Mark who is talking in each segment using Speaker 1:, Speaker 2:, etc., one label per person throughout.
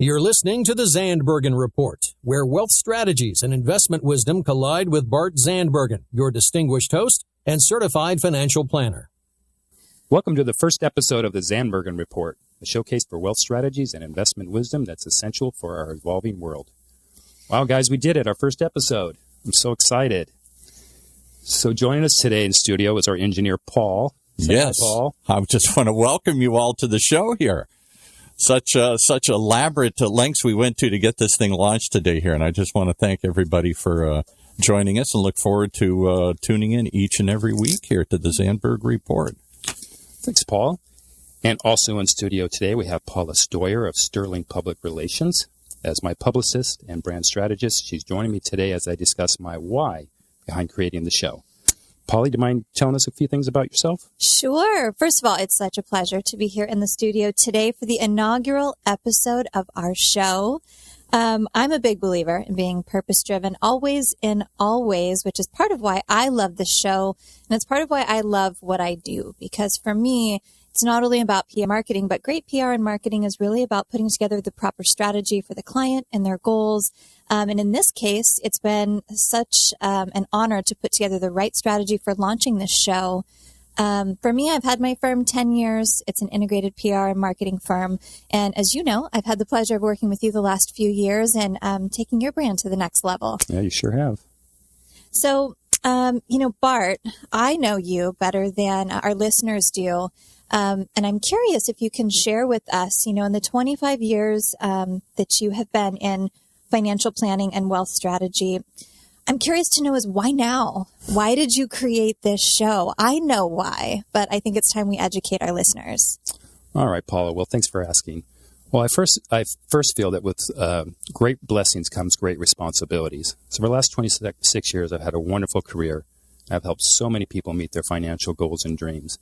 Speaker 1: You're listening to the Zandbergen Report, where wealth strategies and investment wisdom collide with Bart Zandbergen, your distinguished host and certified financial planner.
Speaker 2: Welcome to the first episode of the Zandbergen Report, a showcase for wealth strategies and investment wisdom that's essential for our evolving world. Wow, guys, we did it, our first episode. I'm so excited. So joining us today in studio is our engineer, Paul.
Speaker 3: Yes,
Speaker 2: Paul.
Speaker 3: I just want to welcome you all to the show here. Such elaborate lengths we went to get this thing launched today here, and I just want to thank everybody for joining us and look forward to tuning in each and every week here to the Zandbergen Report.
Speaker 2: Thanks, Paul. And also in studio today, we have Paula Stoyer of Sterling Public Relations. As my publicist and brand strategist, she's joining me today as I discuss my why behind creating the show. Polly, do you mind telling us a few things about yourself?
Speaker 4: Sure. First of all, it's such a pleasure to be here in the studio today for the inaugural episode of our show. I'm a big believer in being purpose-driven, always in all ways, which is part of why I love the show, and it's part of why I love what I do, because for me, it's not only about PR marketing, but great PR and marketing is really about putting together the proper strategy for the client and their goals. And in this case, it's been such an honor to put together the right strategy for launching this show. For me, I've had my firm 10 years. It's an integrated PR and marketing firm. And as you know, I've had the pleasure of working with you the last few years and taking your brand to the next level.
Speaker 2: Yeah, you sure have.
Speaker 4: So, Bart, I know you better than our listeners do. And I'm curious if you can share with us, in the 25 years that you have been in financial planning and wealth strategy, I'm curious to know is why now? Why did you create this show? I know why, but I think it's time we educate our listeners.
Speaker 2: All right, Paula. Well, thanks for asking. Well, I first feel that with great blessings comes great responsibilities. So for the last 26 years, I've had a wonderful career. I've helped so many people meet their financial goals and dreams.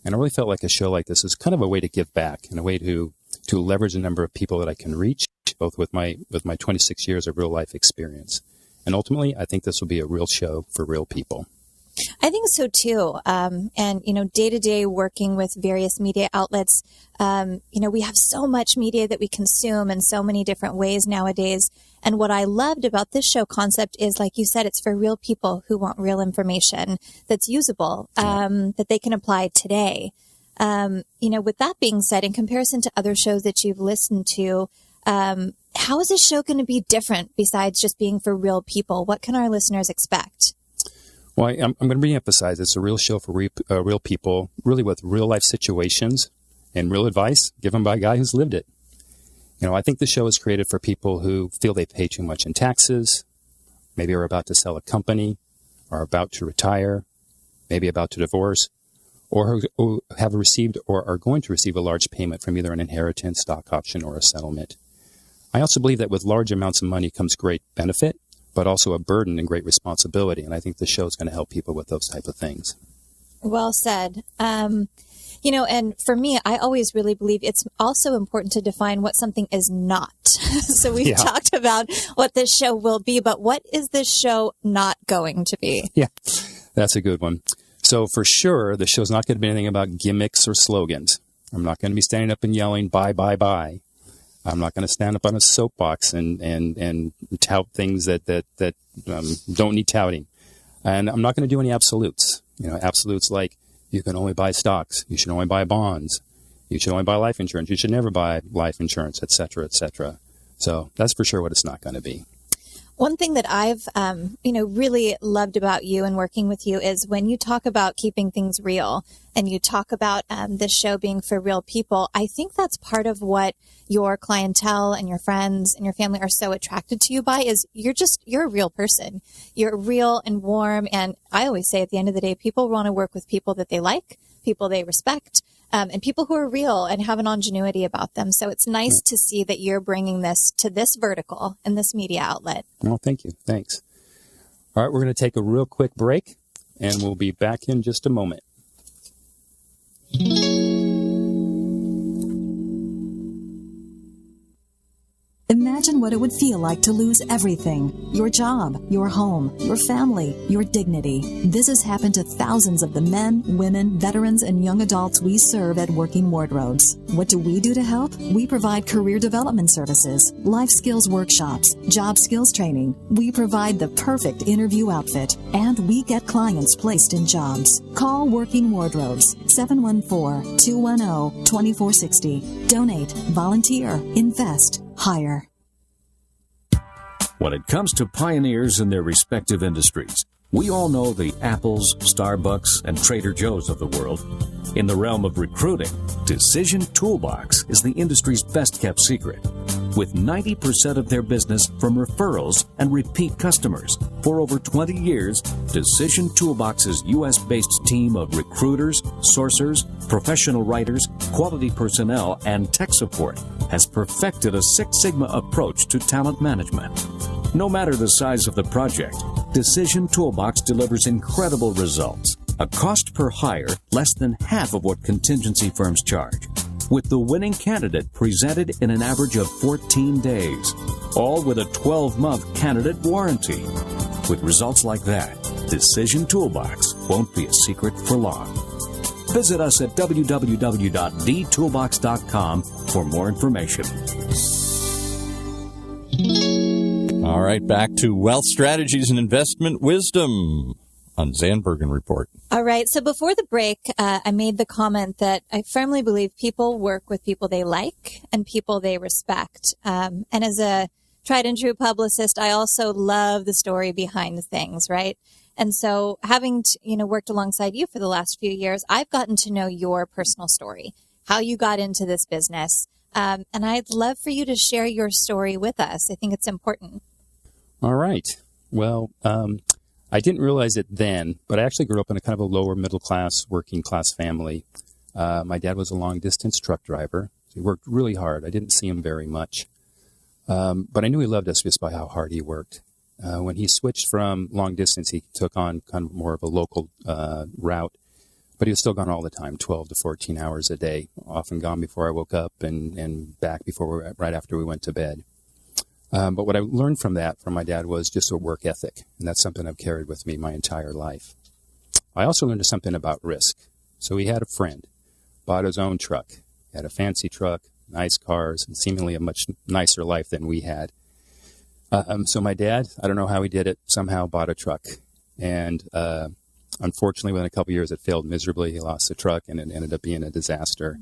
Speaker 2: And I really felt like a show like this is kind of a way to give back and a way to leverage the number of people that I can reach, both with my 26 years of real life experience. And ultimately, I think this will be a real show for real people.
Speaker 4: I think so too. And day to day working with various media outlets, we have so much media that we consume in so many different ways nowadays. And what I loved about this show concept is, like you said, it's for real people who want real information that's usable, that they can apply today. With that being said, in comparison to other shows that you've listened to, how is this show going to be different besides just being for real people? What can our listeners expect?
Speaker 2: Well, I'm going to reemphasize it's a real show for real people, really with real life situations and real advice given by a guy who's lived it. I think the show is created for people who feel they pay too much in taxes, maybe are about to sell a company, are about to retire, maybe about to divorce, or who have received or are going to receive a large payment from either an inheritance, stock option, or a settlement. I also believe that with large amounts of money comes great benefit, but also a burden and great responsibility. And I think the show is going to help people with those type of things.
Speaker 4: Well said. And for me, I always really believe it's also important to define what something is not. So we've talked about what this show will be, but what is this show not going to be?
Speaker 2: Yeah, that's a good one. So for sure, the show's not going to be anything about gimmicks or slogans. I'm not going to be standing up and yelling, buy, buy, buy. I'm not going to stand up on a soapbox and tout things that don't need touting. And I'm not going to do any absolutes. Absolutes like you can only buy stocks, you should only buy bonds, you should only buy life insurance, you should never buy life insurance, et cetera, et cetera. So that's for sure what it's not going to be.
Speaker 4: One thing that I've, really loved about you and working with you is when you talk about keeping things real and you talk about this show being for real people, I think that's part of what your clientele and your friends and your family are so attracted to you by is you're a real person. You're real and warm. And I always say at the end of the day, people want to work with people that they like, people they respect, and people who are real and have an ingenuity about them. So it's nice to see that you're bringing this to this vertical in this media outlet.
Speaker 2: Well, thank you. Thanks. All right, we're going to take a real quick break, and we'll be back in just a moment.
Speaker 5: Imagine Imagine what it would feel like to lose everything. Your job, your home, your family, your dignity. This has happened to thousands of the men, women, veterans, and young adults we serve at Working Wardrobes. What do we do to help? We provide career development services, life skills workshops, job skills training. We provide the perfect interview outfit, and we get clients placed in jobs. Call Working Wardrobes, 714-210-2460. Donate, volunteer, invest, hire.
Speaker 6: When it comes to pioneers in their respective industries, we all know the Apples, Starbucks, and Trader Joe's of the world. In the realm of recruiting, Decision Toolbox is the industry's best-kept secret. With 90% of their business from referrals and repeat customers. For over 20 years, Decision Toolbox's U.S.-based team of recruiters, sourcers, professional writers, quality personnel, and tech support has perfected a Six Sigma approach to talent management. No matter the size of the project, Decision Toolbox delivers incredible results. A cost per hire less than half of what contingency firms charge, with the winning candidate presented in an average of 14 days, all with a 12-month candidate warranty. With results like that, Decision Toolbox won't be a secret for long. Visit us at www.dtoolbox.com for more information.
Speaker 3: All right, back to wealth strategies and investment wisdom on Zandbergen Report.
Speaker 4: All right. So before the break, I made the comment that I firmly believe people work with people they like and people they respect. And as a tried and true publicist, I also love the story behind things, right? And so having worked alongside you for the last few years, I've gotten to know your personal story, how you got into this business. And I'd love for you to share your story with us. I think it's important.
Speaker 2: All right. Well, I didn't realize it then, but I actually grew up in a kind of a lower middle class, working class family. My dad was a long distance truck driver. He worked really hard. I didn't see him very much. But I knew he loved us just by how hard he worked. When he switched from long distance, he took on kind of more of a local route, but he was still gone all the time, 12 to 14 hours a day, often gone before I woke up and back right after we went to bed. But what I learned from my dad, was just a work ethic, and that's something I've carried with me my entire life. I also learned something about risk. So he had a friend, bought his own truck, had a fancy truck, nice cars, and seemingly a much nicer life than we had. So my dad, I don't know how he did it, somehow bought a truck. And unfortunately, within a couple of years, it failed miserably. He lost the truck, and it ended up being a disaster.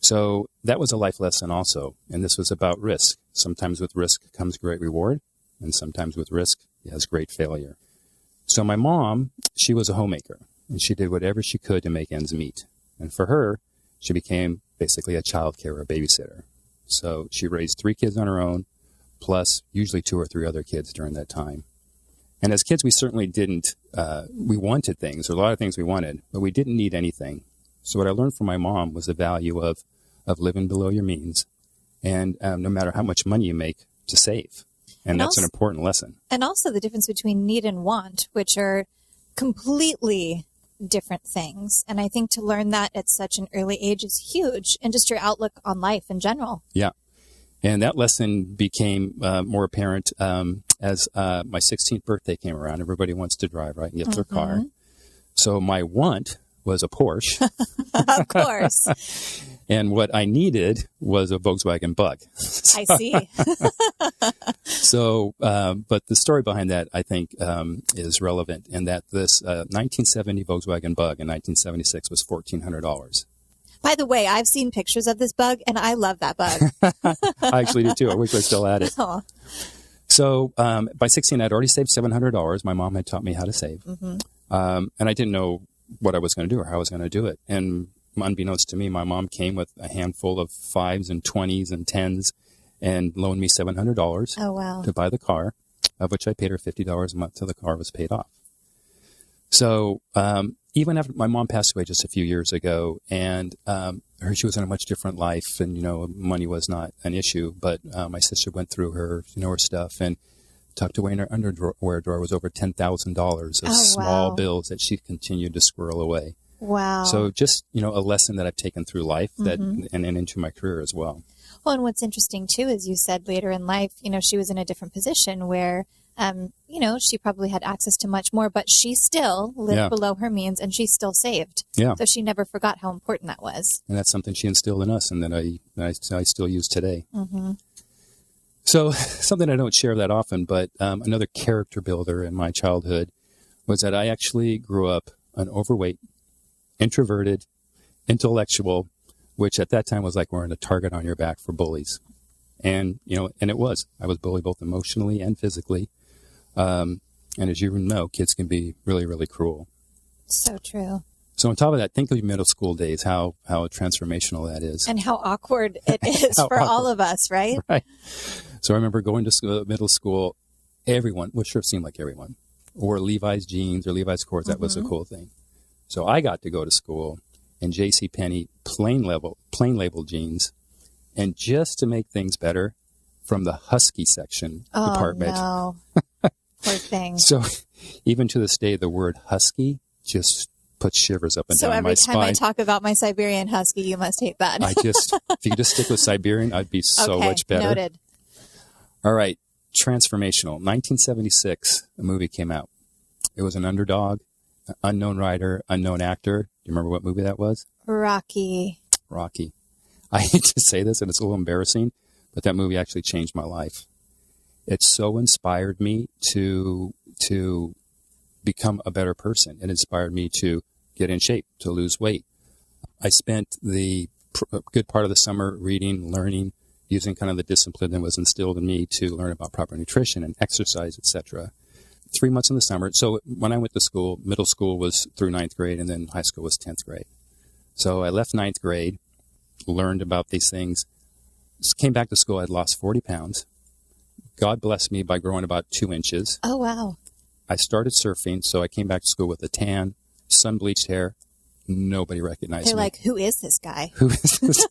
Speaker 2: So that was a life lesson also, and this was about risk. Sometimes with risk comes great reward, and sometimes with risk has great failure. So my mom, she was a homemaker, and she did whatever she could to make ends meet. And for her, she became basically a child care or a babysitter. So she raised 3 kids on her own, plus usually 2 or 3 other kids during that time. And as kids, we certainly didn't, we wanted things, or a lot of things we wanted, but we didn't need anything. So what I learned from my mom was the value of living below your means, and no matter how much money you make, to save. And that's an important lesson. And
Speaker 4: also the difference between need and want, which are completely different things. And I think to learn that at such an early age is huge, and just your outlook on life in general.
Speaker 2: Yeah. And that lesson became more apparent as my 16th birthday came around. Everybody wants to drive, right, and get their car. So my want was a Porsche.
Speaker 4: Of course.
Speaker 2: And what I needed was a Volkswagen Bug.
Speaker 4: I see.
Speaker 2: So, but the story behind that, I think, is relevant in that this 1970 Volkswagen Bug in 1976 was $1,400.
Speaker 4: By the way, I've seen pictures of this bug, and I love that bug.
Speaker 2: I actually do, too. I wish I still had it.
Speaker 4: Aww.
Speaker 2: So by 16, I'd already saved $700. My mom had taught me how to save. And I didn't know what I was going to do or how I was going to do it. And unbeknownst to me, my mom came with a handful of 5s and 20s and 10s and loaned me $700 to buy the car, of which I paid her $50 a month till the car was paid off. So even after my mom passed away just a few years ago, and she was in a much different life, and, money was not an issue, but my sister went through her, her stuff, and tucked away in her underwear drawer was over $10,000 of small bills that she continued to squirrel away.
Speaker 4: Wow.
Speaker 2: So just, a lesson that I've taken through life that and into my career as well.
Speaker 4: Well, and what's interesting too is you said later in life, she was in a different position where, she probably had access to much more, but she still lived below her means and she still saved.
Speaker 2: Yeah.
Speaker 4: So she never forgot how important that was.
Speaker 2: And that's something she instilled in us and that I still use today.
Speaker 4: Mm-hmm.
Speaker 2: So something I don't share that often, but another character builder in my childhood was that I actually grew up an overweight, introverted, intellectual, which at that time was like wearing a target on your back for bullies. And, and it was. I was bullied both emotionally and physically. And as you know, kids can be really, really cruel.
Speaker 4: So true.
Speaker 2: So on top of that, think of your middle school days, how transformational that is.
Speaker 4: And how awkward it is for all of us, right?
Speaker 2: Right. So I remember going to middle school, everyone, well, sure seemed like everyone, wore Levi's jeans or Levi's cords. That was a cool thing. So I got to go to school in JCPenney plain label jeans. And just to make things better, from the Husky section department.
Speaker 4: Oh, no. Poor thing.
Speaker 2: So even to this day, the word Husky just puts shivers up and down my spine.
Speaker 4: So every time I talk about my Siberian Husky, you must hate that.
Speaker 2: if you could just stick with Siberian, I'd be so much better.
Speaker 4: Noted.
Speaker 2: All right. Transformational. 1976, a movie came out. It was an underdog, an unknown writer, unknown actor. Do you remember what movie that was?
Speaker 4: Rocky.
Speaker 2: I hate to say this, and it's a little embarrassing, but that movie actually changed my life. It so inspired me to become a better person. It inspired me to get in shape, to lose weight. I spent the good part of the summer reading, learning, using kind of the discipline that was instilled in me to learn about proper nutrition and exercise, etc. 3 months in the summer. So when I went to school, middle school was through 9th grade, and then high school was 10th grade. So I left 9th grade, learned about these things, came back to school. I'd lost 40 pounds. God blessed me by growing about 2 inches.
Speaker 4: Oh, wow.
Speaker 2: I started surfing, so I came back to school with a tan, sun-bleached hair. Nobody recognized me.
Speaker 4: They're like, who is this guy?
Speaker 2: Who is this?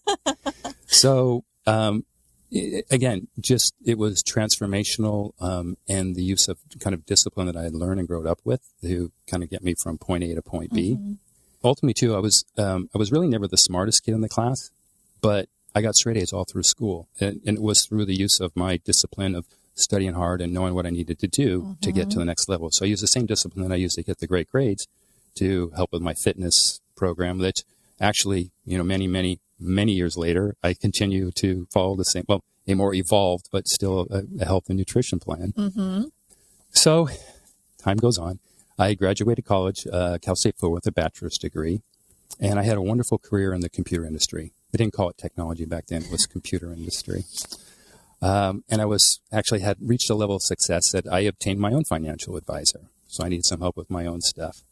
Speaker 2: So, again, just it was transformational, and the use of kind of discipline that I had learned and grown up with to kind of get me from point A to point B. Ultimately, too, I was really never the smartest kid in the class, but I got straight A's all through school. And it was through the use of my discipline of studying hard and knowing what I needed to do to get to the next level. So I used the same discipline that I used to get the great grades to help with my fitness program that actually, many years later, I continue to follow the same, well, a more evolved, but still a health and nutrition plan. So time goes on. I graduated college, Cal State Full, with a bachelor's degree, and I had a wonderful career in the computer industry. They didn't call it technology back then. It was computer industry. And I had reached a level of success that I obtained my own financial advisor. So I needed some help with my own stuff.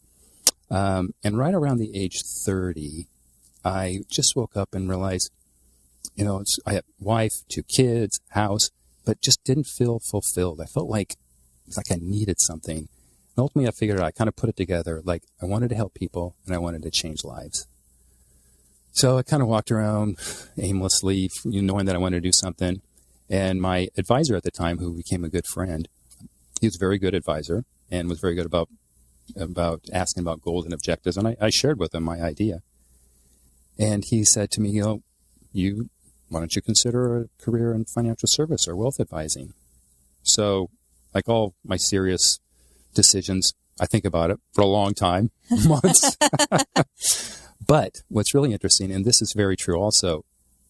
Speaker 2: And right around the age 30, I just woke up and realized, I had a wife, 2 kids, house, but just didn't feel fulfilled. I felt like I needed something. And ultimately, I figured out, I kind of put it together, like I wanted to help people and I wanted to change lives. So I kind of walked around aimlessly, knowing that I wanted to do something. And my advisor at the time, who became a good friend, he was a very good advisor and was very good about asking about goals and objectives. And I shared with him my idea. And he said to me, why don't you consider a career in financial service or wealth advising? So like all my serious decisions, I think about it for a long time, months. But what's really interesting, and this is very true also,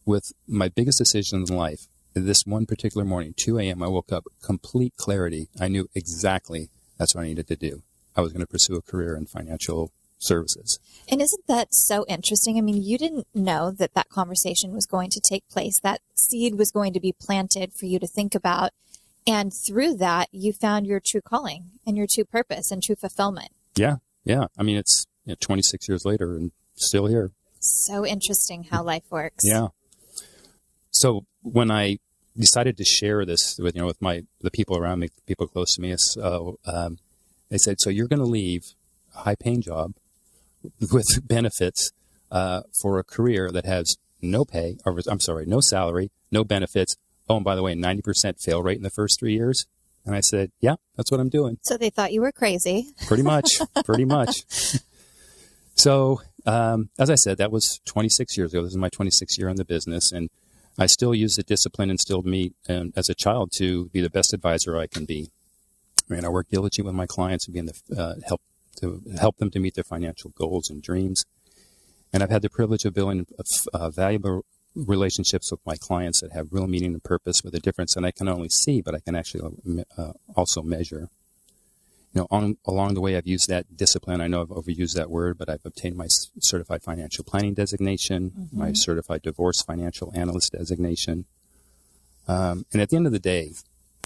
Speaker 2: with my biggest decisions in life, this one particular morning, 2 a.m., I woke up, complete clarity. I knew exactly that's what I needed to do. I was going to pursue a career in financial services.
Speaker 4: And isn't that so interesting? I mean, you didn't know that conversation was going to take place. That seed was going to be planted for you to think about. And through that, you found your true calling and your true purpose and true fulfillment.
Speaker 2: Yeah. I mean, it's 26 years later and still here.
Speaker 4: So interesting how life works.
Speaker 2: Yeah. So when I decided to share this with the people around me, people close to me, they said, so you're going to leave a high-paying job with benefits for a career that has no salary, no benefits. Oh, and by the way, 90% fail rate in the first 3 years. And I said, yeah, that's what I'm doing.
Speaker 4: So they thought you were crazy.
Speaker 2: Pretty much. So, as I said, that was 26 years ago. This is my 26th year in the business. And I still use the discipline instilled in me as a child to be the best advisor I can be. I mean, I work diligently with my clients and be in the help them to meet their financial goals and dreams. And I've had the privilege of building valuable relationships with my clients that have real meaning and purpose, with a difference that I can only see, but I can actually also measure. Along the way, I've used that discipline. I know I've overused that word, but I've obtained my certified financial planning designation, my certified divorce financial analyst designation. And at the end of the day,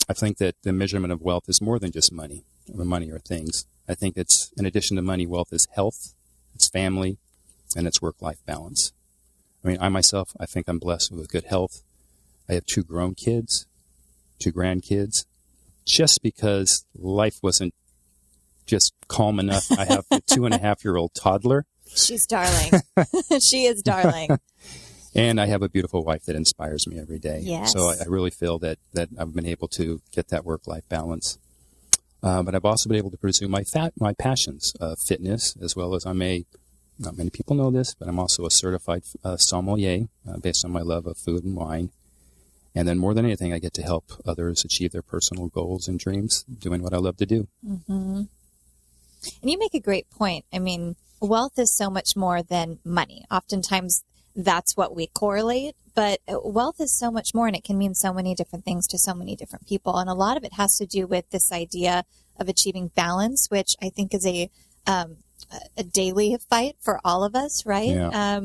Speaker 2: I think that the measurement of wealth is more than just money or things. I think it's, in addition to money, wealth is health, it's family, and it's work-life balance. I mean, I myself, I think I'm blessed with good health. I have 2 grown kids, 2 grandkids. Just because life wasn't just calm enough, I have a 2.5-year-old toddler.
Speaker 4: She's darling. She is darling.
Speaker 2: And I have a beautiful wife that inspires me every day.
Speaker 4: Yes.
Speaker 2: So I really feel that I've been able to get that work-life balance. But I've also been able to pursue my passions, fitness, as well as not many people know this, but I'm also a certified sommelier based on my love of food and wine. And then more than anything, I get to help others achieve their personal goals and dreams, doing what I love to do.
Speaker 4: Mm-hmm. And you make a great point. I mean, wealth is so much more than money. Oftentimes, that's what we correlate, but wealth is so much more, and it can mean so many different things to so many different people. And a lot of it has to do with this idea of achieving balance, which I think is a daily fight for all of us, right?
Speaker 2: Yeah.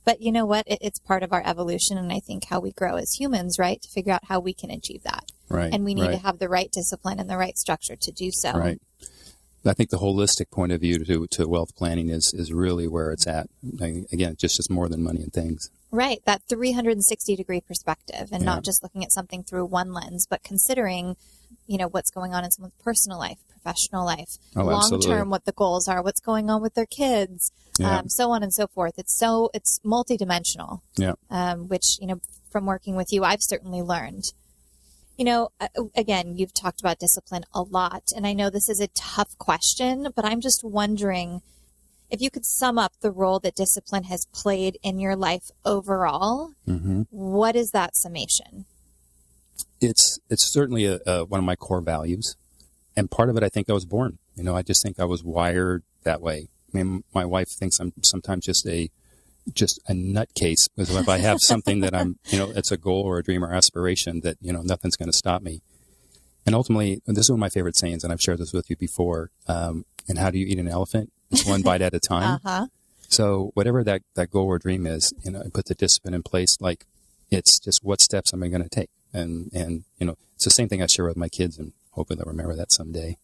Speaker 4: But you know what? It's part of our evolution, and I think how we grow as humans, right? To figure out how we can achieve that.
Speaker 2: Right.
Speaker 4: And we need to have the right discipline and the right structure to do so.
Speaker 2: Right. I think the holistic point of view to wealth planning is really where it's at. Again, just more than money and things.
Speaker 4: Right. That 360-degree perspective, and not just looking at something through one lens, but considering, what's going on in someone's personal life, professional life, long-term, what the goals are, what's going on with their kids, so on and so forth. It's multidimensional, which, from working with you, I've certainly learned. Again, you've talked about discipline a lot, and I know this is a tough question, but I'm just wondering if you could sum up the role that discipline has played in your life overall. What is that summation?
Speaker 2: It's certainly one of my core values, and part of it, I think I was born. I just think I was wired that way. I mean, my wife thinks I'm sometimes just a nutcase, because if I have something that I'm, it's a goal or a dream or aspiration that, nothing's going to stop me. And ultimately, and this is one of my favorite sayings, and I've shared this with you before, and how do you eat an elephant? It's one bite at a time. So whatever that goal or dream is, I put the discipline in place. Like, it's just, what steps am I going to take? And it's the same thing I share with my kids, and hoping they'll remember that someday.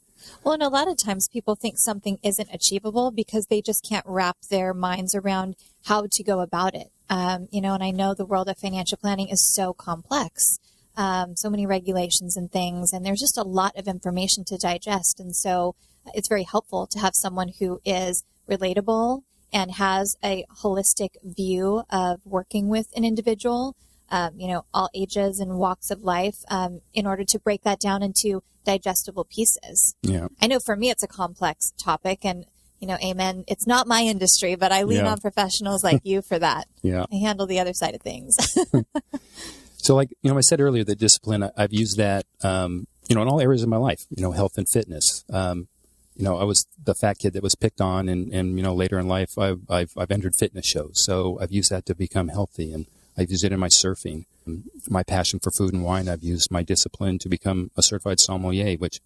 Speaker 4: Well, and a lot of times people think something isn't achievable because they just can't wrap their minds around how to go about it. And I know the world of financial planning is so complex, so many regulations and things, and there's just a lot of information to digest. And so it's very helpful to have someone who is relatable and has a holistic view of working with an individual, all ages and walks of life, in order to break that down into digestible pieces.
Speaker 2: Yeah.
Speaker 4: I know for me it's a complex topic, and amen, it's not my industry, but I lean on professionals like you for that. I handle the other side of things.
Speaker 2: So like, I said earlier, the discipline, I've used that, in all areas of my life, health and fitness. I was the fat kid that was picked on, and later in life, I've entered fitness shows. So I've used that to become healthy, and I've used it in my surfing. My passion for food and wine, I've used my discipline to become a certified sommelier, which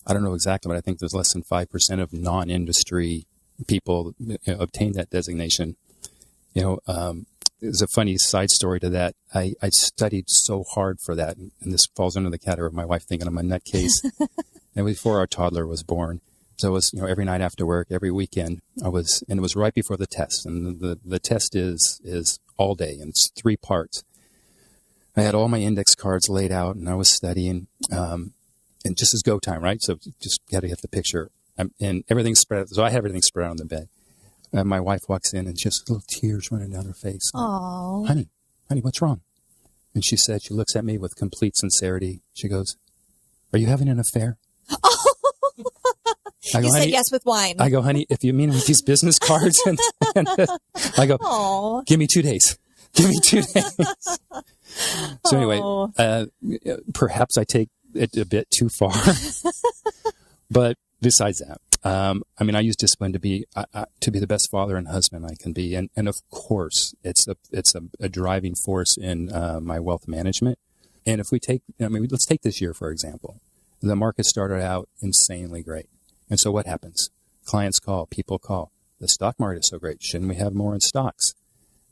Speaker 2: I don't know exactly, but I think there's less than 5% of non-industry people obtain that designation. There's a funny side story to that. I studied so hard for that, and this falls under the category of my wife thinking I'm a nutcase. And before our toddler was born. So it was, every night after work, every weekend, and it was right before the test. And the test is all day, and it's 3 parts. I had all my index cards laid out, and I was studying, and just as go time, right? So just got to get the picture. And everything's spread out. So I have everything spread out on the bed. And my wife walks in, and just little tears running down her face.
Speaker 4: Oh,
Speaker 2: honey, what's wrong? And she looks at me with complete sincerity. She goes, "Are you having an affair?" I go,
Speaker 4: you said
Speaker 2: honey,
Speaker 4: yes with wine.
Speaker 2: I go, honey, if you mean with these business cards, and I go,
Speaker 4: Aww.
Speaker 2: give me 2 days. Give me 2 days. So anyway, perhaps I take it a bit too far, but besides that, I use discipline to be the best father and husband I can be, and of course, it's a driving force in my wealth management. And if we take, let's take this year for example. The market started out insanely great, and so what happens? Clients call, people call. The stock market is so great. Shouldn't we have more in stocks?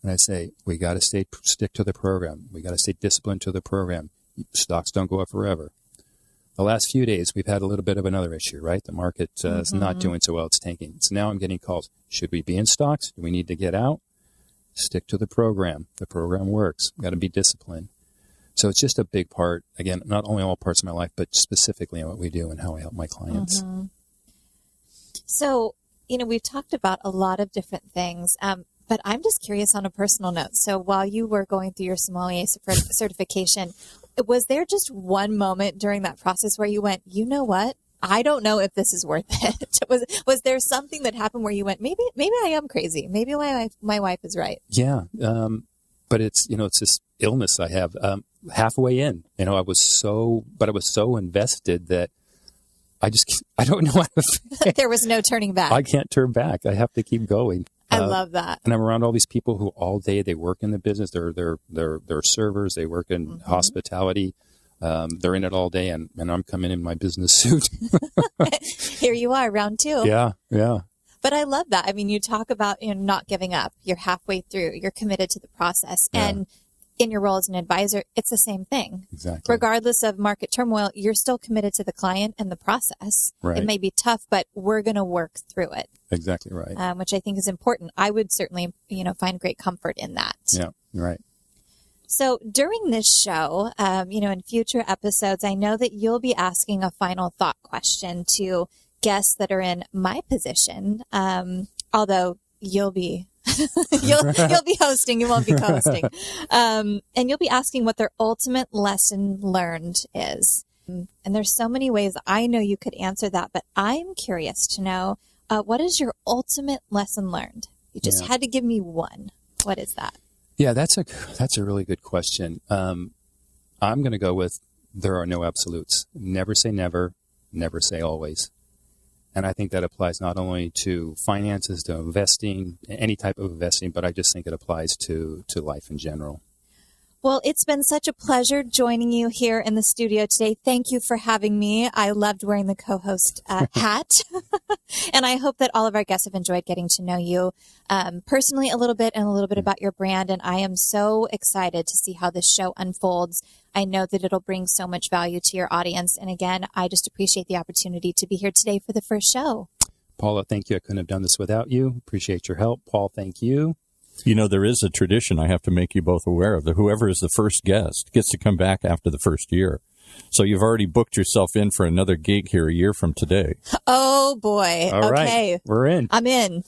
Speaker 2: And I say, we got to stick to the program. We got to stay disciplined to the program. Stocks don't go up forever. The last few days, we've had a little bit of another issue, right? The market is not doing so well. It's tanking. So now I'm getting calls. Should we be in stocks? Do we need to get out? Stick to the program. The program works. Got to be disciplined. So it's just a big part, again, not only all parts of my life, but specifically in what we do and how I help my clients.
Speaker 4: Mm-hmm. So, we've talked about a lot of different things, but I'm just curious on a personal note. So while you were going through your sommelier certification, was there just one moment during that process where you went, you know what? I don't know if this is worth it. Was there something that happened where you went, maybe I am crazy. Maybe my wife is right.
Speaker 2: Yeah. But it's this illness I have. Halfway in, I was so invested that I don't know how to.
Speaker 4: There was no turning back.
Speaker 2: I can't turn back. I have to keep going.
Speaker 4: I love that.
Speaker 2: And I'm around all these people who all day they work in the business. They're servers. They work in hospitality. They're in it all day, and I'm coming in my business suit.
Speaker 4: Here you are, round two.
Speaker 2: Yeah.
Speaker 4: But I love that. You talk about not giving up. You're halfway through. You're committed to the process, and in your role as an advisor, it's the same thing.
Speaker 2: Exactly.
Speaker 4: Regardless of market turmoil, you're still committed to the client and the process.
Speaker 2: Right.
Speaker 4: It may be tough, but we're going to work through it.
Speaker 2: Exactly right.
Speaker 4: Which I think is important. I would certainly, find great comfort in that.
Speaker 2: Yeah, right.
Speaker 4: So during this show, in future episodes, I know that you'll be asking a final thought question to guests that are in my position. Although you'll be you'll be hosting, you won't be co-hosting. And you'll be asking what their ultimate lesson learned is. And there's so many ways I know you could answer that, but I'm curious to know, what is your ultimate lesson learned? You just had to give me one. What is that?
Speaker 2: Yeah, that's a really good question. I'm going to go with there are no absolutes. Never say never, never say always. And I think that applies not only to finances, to investing, any type of investing, but I just think it applies to life in general.
Speaker 4: Well, it's been such a pleasure joining you here in the studio today. Thank you for having me. I loved wearing the co-host hat. And I hope that all of our guests have enjoyed getting to know you personally a little bit and a little bit about your brand. And I am so excited to see how this show unfolds. I know that it'll bring so much value to your audience. And again, I just appreciate the opportunity to be here today for the first show.
Speaker 2: Paula, thank you. I couldn't have done this without you. Appreciate your help. Paul, thank you.
Speaker 3: There is a tradition I have to make you both aware of, that whoever is the first guest gets to come back after the first year. So you've already booked yourself in for another gig here a year from today.
Speaker 4: Oh, boy.
Speaker 2: All
Speaker 4: okay.
Speaker 2: Right. We're in.
Speaker 4: I'm in.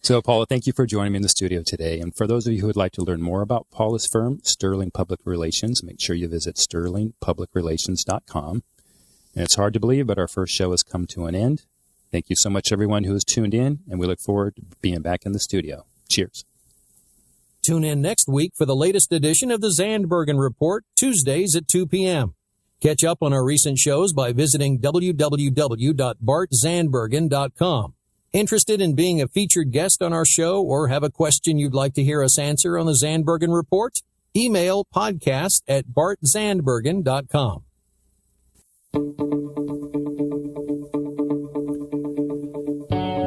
Speaker 2: So, Paula, thank you for joining me in the studio today. And for those of you who would like to learn more about Paula's firm, Sterling Public Relations, make sure you visit sterlingpublicrelations.com. And it's hard to believe, but our first show has come to an end. Thank you so much, everyone who has tuned in, and we look forward to being back in the studio. Cheers.
Speaker 1: Tune in next week for the latest edition of the Zandbergen Report, Tuesdays at 2 p.m. Catch up on our recent shows by visiting www.bartzandbergen.com. Interested in being a featured guest on our show or have a question you'd like to hear us answer on the Zandbergen Report? Email podcast@bartzandbergen.com.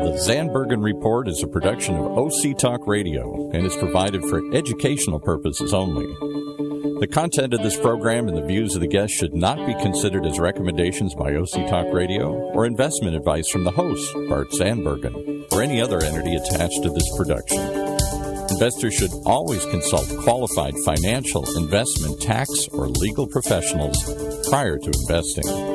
Speaker 3: The Zandbergen Report is a production of OC Talk Radio and is provided for educational purposes only. The content of this program and the views of the guests should not be considered as recommendations by OC Talk Radio or investment advice from the host, Bart Zandbergen, or any other entity attached to this production. Investors should always consult qualified financial, investment, tax, or legal professionals prior to investing.